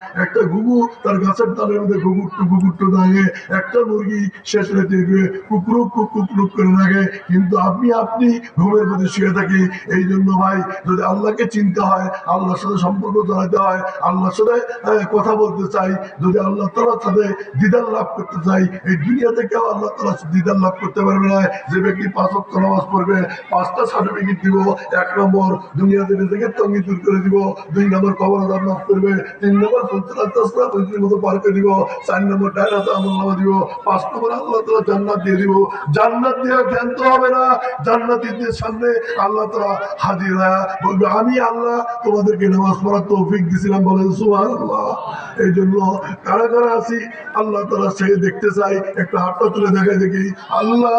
একটা ঘুঘু তার গাছের তালের মধ্যে ঘুঘুট্টু থাকে, একটা মুরগি শেষ রাতে কুকুরুক কুকুরুক করে থাকে, কিন্তু আপনি ঘুমের মধ্যে শুয়ে থাকি। এই জন্য ভাই, যদি আল্লাহকে চিনতে হয়, আল্লাহর সাথে সম্পর্ক জড়াতে হয়, আল্লাহর সাথে কথা বলতে চাই, যদি আল্লাহ তাআলার সাথে দিদার লাভ করতে চাই, এই দুনিয়াতে কেউ আল্লাহ তাআলার সাথে দিদার লাভ করতে পারবে না। যে ব্যক্তি 5 ওয়াক্ত নামাজ পড়বে, 5টা সার্টিফিকেট দিব। 1 নম্বর দুনিয়াতে নিজেকে তঙ্গি দূর করে দিব, 2 নম্বর কবর আযাব মাফ করবে, 3 নম্বর মতো পার করে দিব, 4 নম্বর ডায়রাতে আমলনামা দিব, 5 নম্বর আল্লাহ তাআলা জান্নাত দিয়ে দিব। জান্নাত দিয়ে জ্ঞান তো হবে না, জান্নাতীদের সামনে আল্লাহ তাআলা হাজির হয়ে বলবে, আমি আল্লাহ তোমাদেরকে নামাজ পড়ার তৌফিক দিয়েছিলাম। বলেন সুবহানাল্লাহ। এই জন্য কারা কারা আছি আল্লাহ তাআলা সেই দেখতে চাই, একটা হাতটা তুলে দেখায় দেখি, আল্লাহ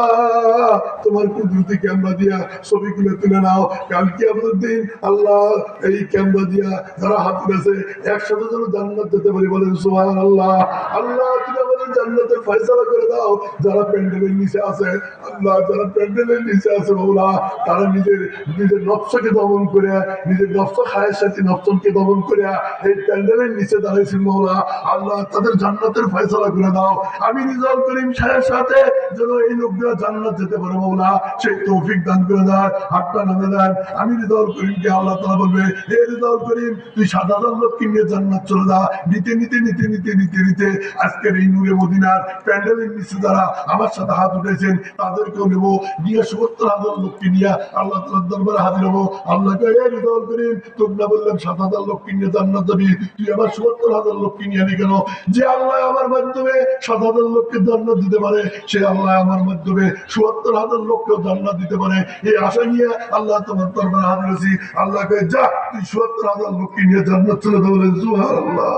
তোমার কুদরতি ক্যামেরা দিয়া ছবিগুলো তুলে নাও। কাল কিয়ামতের দিন আল্লাহ এই ক্যামেরা দিয়া যারা হাত তুলেছে একসাথে যেন জান্নাত যেতে পারি। বলেন সুবহানাল্লাহ। আল্লাহ তুমি আমাদের জান্নাতের ফয়সালা করে দাও। যারা প্যান্ডেলের নিচে আছে, আল্লাহ যারা প্যান্ডেলের নিচে আছে মাওলা, তারা নিজের নফসকে দমন করে, নিজের নফস খায়েশাতি নফসকে দমন করে এই প্যান্ডেলের নিচে দাঁড়িয়েছিল মাওলা, আল্লাহ তাদের জান্নাতের ফয়সালা করে দাও। আমি রিজাল করিম সাহেবের সাথে যেন এই লোকগুলা জান্নাত যেতে পারে মাওলা, সেই তৌফিক দান করে দেয়। হাতটা নামে দেন। আমি রিজাল করিমকে আল্লাহ তাআলা বলবে, হে রিজাল করিম, তুই 7,000 লোককে নিয়ে জান্নাত চলে যা। নিতে আজকের এই নূরে মদিনার প্যান্ডেলের নিচে যারা আমার সাথে হাত উঠেছেন তাদেরকেও নেবো, নিয়ে 70,000 লোককে নিয়ে আল্লাহ তাআলার দরবারে হাজির হবো। আল্লাহকে, হে রিজাল করিম, তোমরা বললাম 7,000 লোককে নিয়ে জান্নাত যাবি, তুই আমার 70,000 লোককে নিয়ে আনি কেন? যে আল্লাহ আমার মাধ্যমে 7,000 লোককে জান্নাত দিতে পারে, সে আল্লাহ আমার মাধ্যমে 70,000 লোককেও জান্নাত দিতে পারে। এই আশা নিয়ে আল্লাহ তোমার দরবারে হাজির হয়েছি। আল্লাহকে, যা তুই 70,000 লোককে নিয়ে জান্নাত চলে যাবে। সুবহানাল্লাহ।